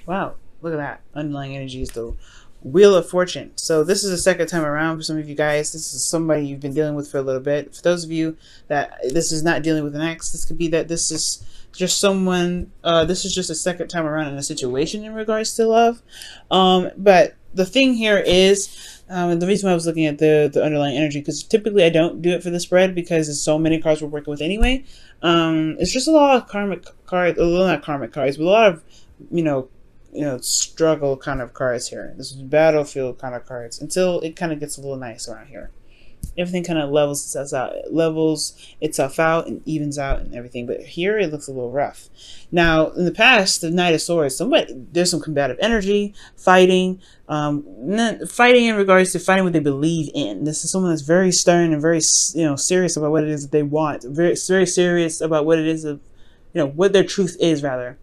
Wow, look at that. Underlying energy is the Wheel of Fortune. So this is the second time around for some of you guys. This is somebody you've been dealing with for a little bit. For those of you that this is not dealing with an ex, this could be that this is just someone, this is just a second time around in a situation in regards to love. But the thing here is, and the reason why I was looking at the underlying energy, because typically I don't do it for the spread because there's so many cards we're working with anyway. It's just a lot of karmic cards, not karmic cards, but a lot of, struggle kind of cards here. This is battlefield kind of cards until it kind of gets a little nice around here. Everything kind of levels itself out and evens out and everything. But here it looks a little rough. Now, in the past, the Knight of Swords, there's some combative energy, fighting in regards to fighting what they believe in. This is someone that's very stern and very, serious about what it is that they want. Very, very serious about what it is what their truth is, rather.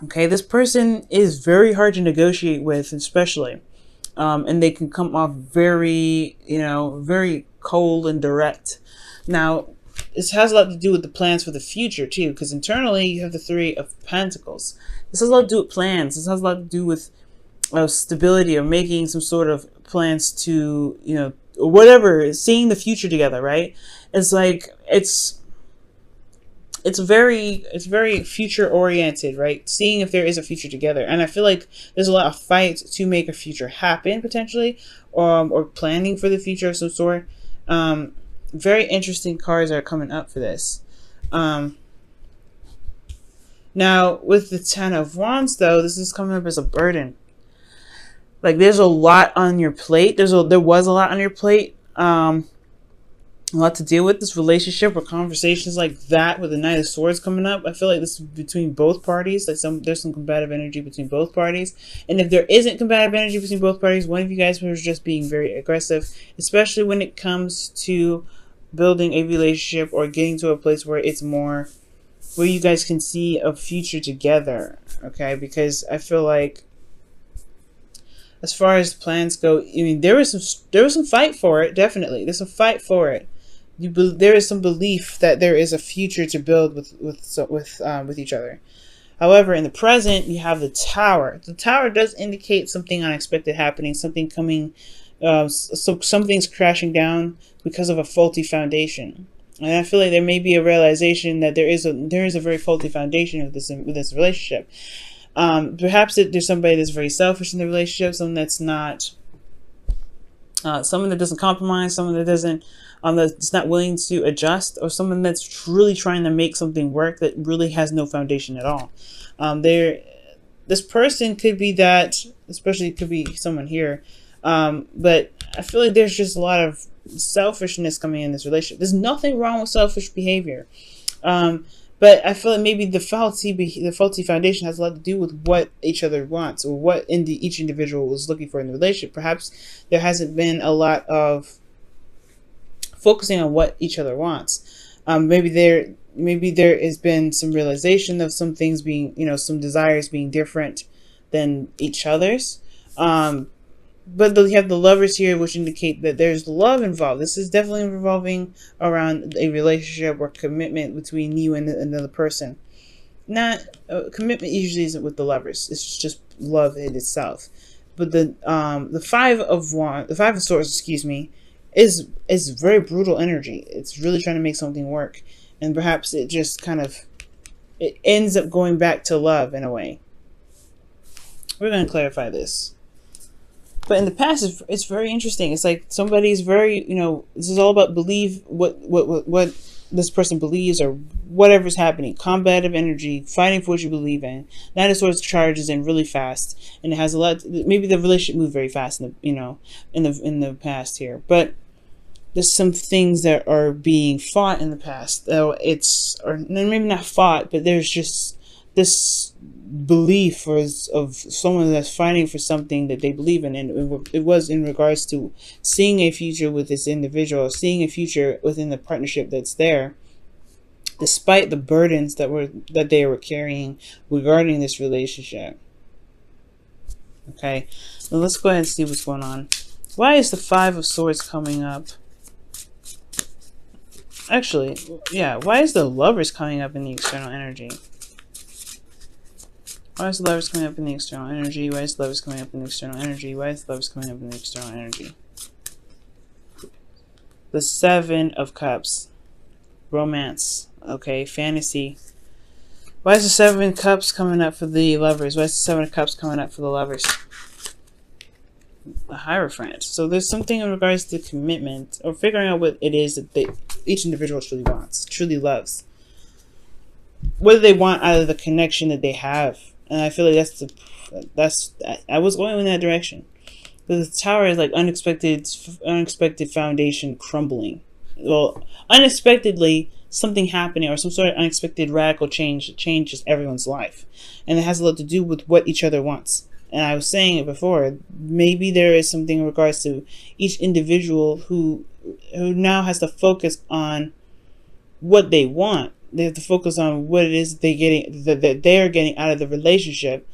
Okay, this person is very hard to negotiate with, especially. And they can come off very, very cold and direct. Now, this has a lot to do with the plans for the future, too, because internally you have the Three of Pentacles. This has a lot to do with plans. This has a lot to do with stability or making some sort of plans to, or whatever, seeing the future together, right? It's like, it's very future oriented, right? Seeing if there is a future together. And I feel like there's a lot of fight to make a future happen, potentially, or planning for the future of some sort. Very interesting cards are coming up for this. Now, with the Ten of Wands, though, this is coming up as a burden. Like, there's a lot on your plate. There was a lot on your plate. A lot to deal with this relationship or conversations like that with the Knight of Swords coming up. I feel like this is between both parties. Like there's some combative energy between both parties. And if there isn't combative energy between both parties, one of you guys was just being very aggressive, especially when it comes to building a relationship or getting to a place where it's more, where you guys can see a future together. Okay, because I feel like, as far as plans go, I mean, there was some fight for it. Definitely, there's a fight for it. There is some belief that there is a future to build with each other. However, in the present, you have the Tower. The Tower does indicate something unexpected happening, something coming, so something's crashing down because of a faulty foundation. And I feel like there may be a realization that there is a very faulty foundation with this relationship. Perhaps there's somebody that's very selfish in the relationship, someone that's not, someone that doesn't compromise, someone that doesn't, that's not willing to adjust, or someone that's truly trying to make something work that really has no foundation at all. This person could be that, especially it could be someone here, but I feel like there's just a lot of selfishness coming in this relationship. There's nothing wrong with selfish behavior, but I feel like maybe the faulty foundation has a lot to do with what each other wants, or what each individual is looking for in the relationship. Perhaps there hasn't been a lot of focusing on what each other wants. Maybe there has been some realization of some things being, some desires being different than each other's. But you have the Lovers here, which indicate that there's love involved. This is definitely revolving around a relationship or commitment between you and another person. Not commitment usually isn't with the Lovers. It's just love in itself. But the Five of Swords, excuse me, is very brutal energy. It's really trying to make something work, and perhaps it just it ends up going back to love in a way. We're going to clarify this. But in the past, it's very interesting. It's like somebody's very, this is all about what this person believes, or whatever's happening. Combative energy, fighting for what you believe in. Knight of Swords charges in really fast, and it has a lot. Maybe the relationship moved very fast in the past here, but there's some things that are being fought in the past. Or maybe not fought, but there's just this belief of someone that's fighting for something that they believe in, and it was in regards to seeing a future with this individual, seeing a future within the partnership that's there, despite the burdens that they were carrying regarding this relationship. Okay, now let's go ahead and see what's going on. Why is the Five of Swords coming up? Actually, yeah, why is the Lovers coming up in the external energy? Why is the Lovers coming up in the external energy? Why is the Lovers coming up in the external energy? Why is the Lovers coming up in the external energy? The Seven of Cups. Romance. Okay, fantasy. Why is the Seven of Cups coming up for the Lovers? Why is the Seven of Cups coming up for the Lovers? The Hierophant. So there's something in regards to commitment, or figuring out what it is that each individual truly wants, truly loves. What do they want out of the connection that they have? And I feel like I was going in that direction. The Tower is like unexpected foundation crumbling. Well, unexpectedly something happening, or some sort of unexpected radical change that changes everyone's life, and it has a lot to do with what each other wants. And I was saying it before, maybe there is something in regards to each individual who now has to focus on what they want. They have to focus on what it is that they are getting out of the relationship.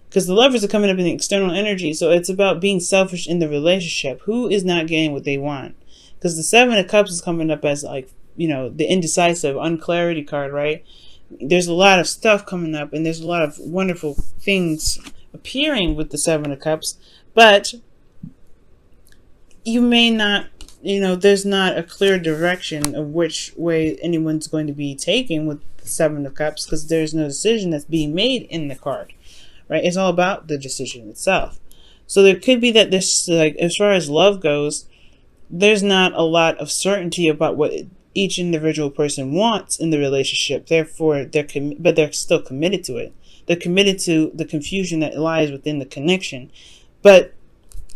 Because the Lovers are coming up in the external energy, so it's about being selfish in the relationship. Who is not getting what they want? Because the Seven of Cups is coming up as, like, you know, the indecisive, unclarity card, right? There's a lot of stuff coming up, and there's a lot of wonderful things appearing with the Seven of Cups, but you may not, you know, there's not a clear direction of which way anyone's going to be taking with the Seven of Cups, because there's no decision that's being made in the card. Right? It's all about the decision itself. So there could be that this, like, as far as love goes, there's not a lot of certainty about what each individual person wants in the relationship. Therefore, but they're still committed to it. They're committed to the confusion that lies within the connection. But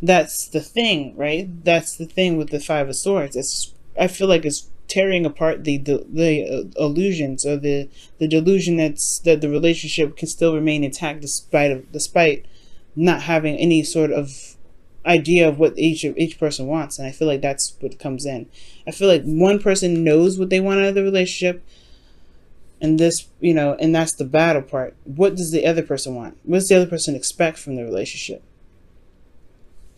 that's the thing, right? That's the thing with the Five of Swords. I feel like it's tearing apart the illusions, or the delusion that the relationship can still remain intact despite not having any sort of idea of what each person wants. And I feel like that's what comes in. I feel like one person knows what they want out of the relationship, and this, you know, and that's the battle part. What does the other person want? What does the other person expect from the relationship?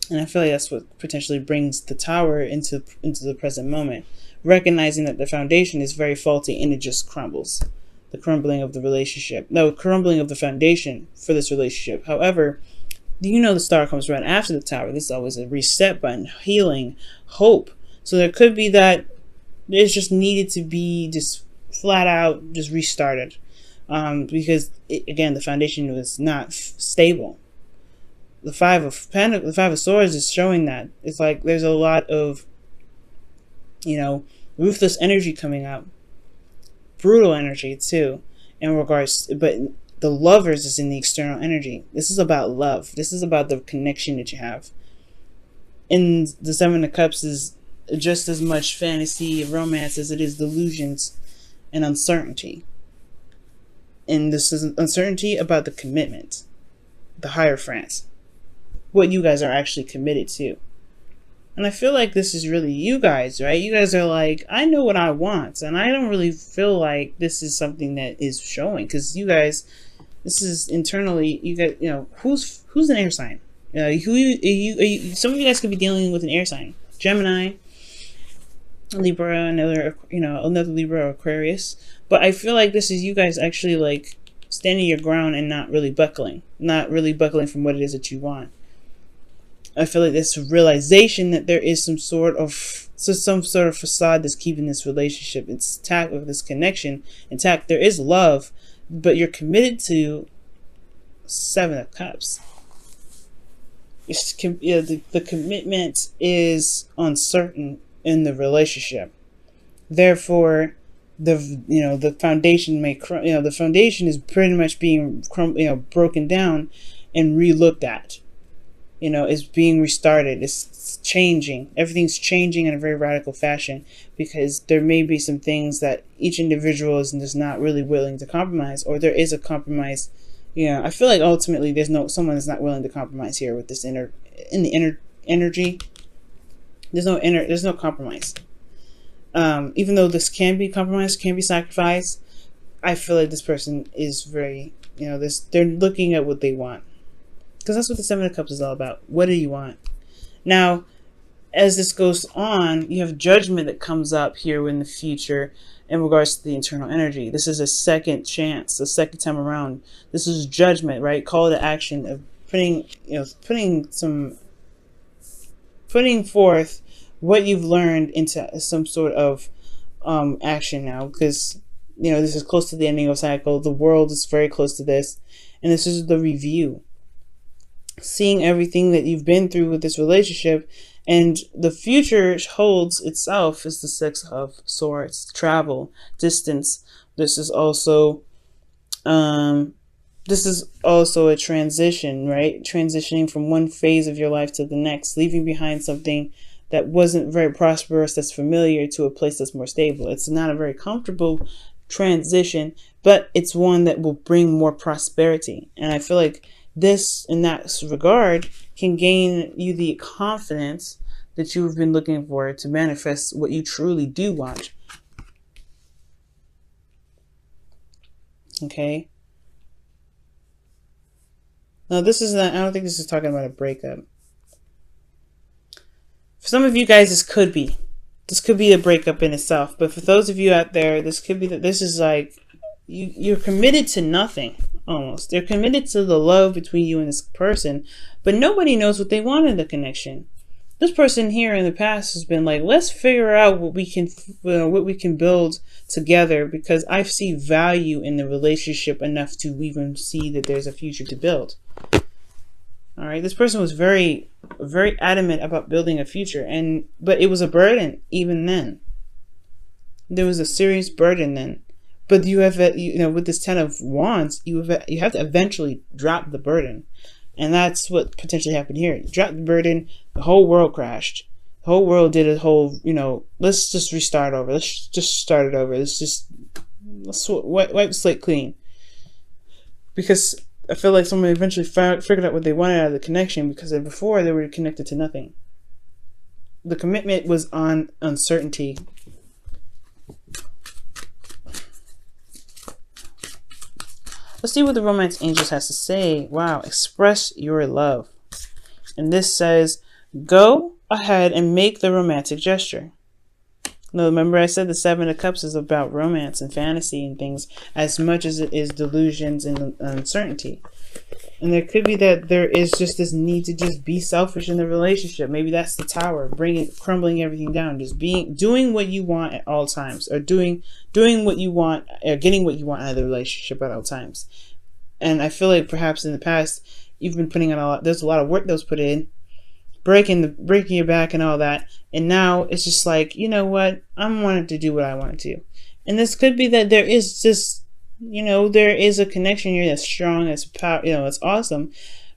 And I feel like that's what potentially brings the Tower into the present moment. Recognizing that the foundation is very faulty and it just crumbles. The crumbling of the relationship. No, crumbling of the foundation for this relationship. However, you know, the Star comes right after the Tower. This is always a reset button, healing, hope. So there could be that it's just needed to be just flat out just restarted. Because, again, the foundation was not stable. The Five of Swords is showing that. It's like there's a lot of, you know, ruthless energy coming up, brutal energy too, in regards. But the Lovers is in the external energy. This is about love. This is about the connection that you have. And the Seven of Cups is just as much fantasy and romance as it is delusions and uncertainty. And this is uncertainty about the commitment, the Hierophant, what you guys are actually committed to. And I feel like this is really you guys, right? You guys are like, I know what I want, and I don't really feel like this is something that is showing, because you guys, this is internally, you guys, you know, who's an air sign? Some of you guys could be dealing with an air sign, Gemini, Libra, another Libra or Aquarius. But I feel like this is you guys actually like standing your ground and not really buckling from what it is that you want. I feel like this realization that there is some sort of facade that's keeping this relationship intact, with this connection intact. There is love, but you're committed to Seven of Cups. The commitment is uncertain in the relationship. Therefore, the foundation the foundation is pretty much being broken down and re-looked at. It's being restarted. It's changing. Everything's changing in a very radical fashion, because there may be some things that each individual is just not really willing to compromise, or there is a compromise. I feel like ultimately there's someone that's not willing to compromise here with this inner energy. There's no compromise. Even though this can be compromised, can be sacrificed, I feel like this person is very, they're looking at what they want. Because that's what the Seven of Cups is all about. What do you want? Now, as this goes on, you have judgment that comes up here in the future in regards to the internal energy. This is a second chance, a second time around. This is judgment, right? Call to action of putting, putting forth what you've learned into some sort of action now, because this is close to the ending of cycle. The world is very close to this, and this is the review, seeing everything that you've been through with this relationship, and the future holds itself as the Six of Swords, travel, distance. This is also a transition, right? Transitioning from one phase of your life to the next, leaving behind something that wasn't very prosperous, that's familiar, to a place that's more stable. It's not a very comfortable transition, but it's one that will bring more prosperity. And I feel like this, in that regard, can gain you the confidence that you've been looking for to manifest what you truly do want. Okay. Now, this is not, I don't think this is talking about a breakup. For some of you guys, this could be a breakup in itself. But for those of you out there, this could be that this is like you're committed to nothing. Almost, they're committed to the love between you and this person, but nobody knows what they want in the connection. This person here in the past has been like, let's figure out what we can build together, because I see value in the relationship enough to even see that there's a future to build. All right, this person was very, very adamant about building a future, but it was a burden even then. There was a serious burden then. But you have, with this Ten of Wands, you have to eventually drop the burden. And that's what potentially happened here. You dropped the burden, the whole world crashed. The whole world did a whole, let's just restart over. Let's just start it over. Let's wipe the slate clean. Because I feel like someone eventually figured out what they wanted out of the connection, because before they were connected to nothing. The commitment was on uncertainty. Let's see what the Romance Angels has to say. Wow, express your love. And this says, go ahead and make the romantic gesture. Now, remember I said the Seven of Cups is about romance and fantasy and things as much as it is delusions and uncertainty. And there could be that there is just this need to just be selfish in the relationship. Maybe that's the Tower, crumbling everything down, just doing what you want at all times, or doing what you want, or getting what you want out of the relationship at all times. And I feel like perhaps in the past you've been putting in there's a lot of work that was put in, breaking your back and all that, and now it's just like, you know what, I'm wanting to do what I want to. And this could be that there is just, there is a connection here that's strong, that's power, it's awesome,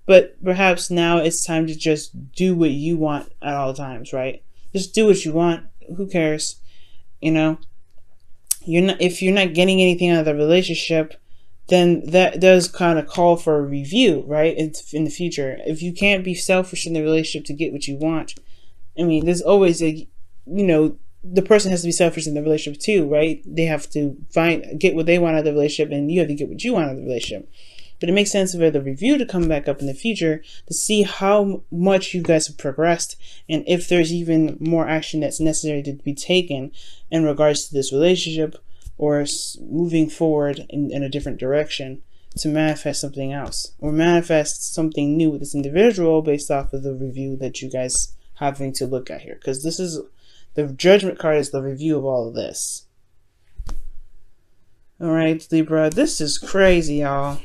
but perhaps now it's time to just do what you want at all times, right? Just do what you want. Who cares? If you're not getting anything out of the relationship, then that does kind of call for a review, right? In the future, if you can't be selfish in the relationship to get what you want, I mean, there's always the person has to be selfish in the relationship too, right? They have to get what they want out of the relationship, and you have to get what you want out of the relationship. But it makes sense for the review to come back up in the future to see how much you guys have progressed, and if there's even more action that's necessary to be taken in regards to this relationship, or moving forward in a different direction to manifest something else, or manifest something new with this individual based off of the review that you guys having to look at here. Because this is the Judgment card, is the review of all of this. All right, Libra, this is crazy, y'all.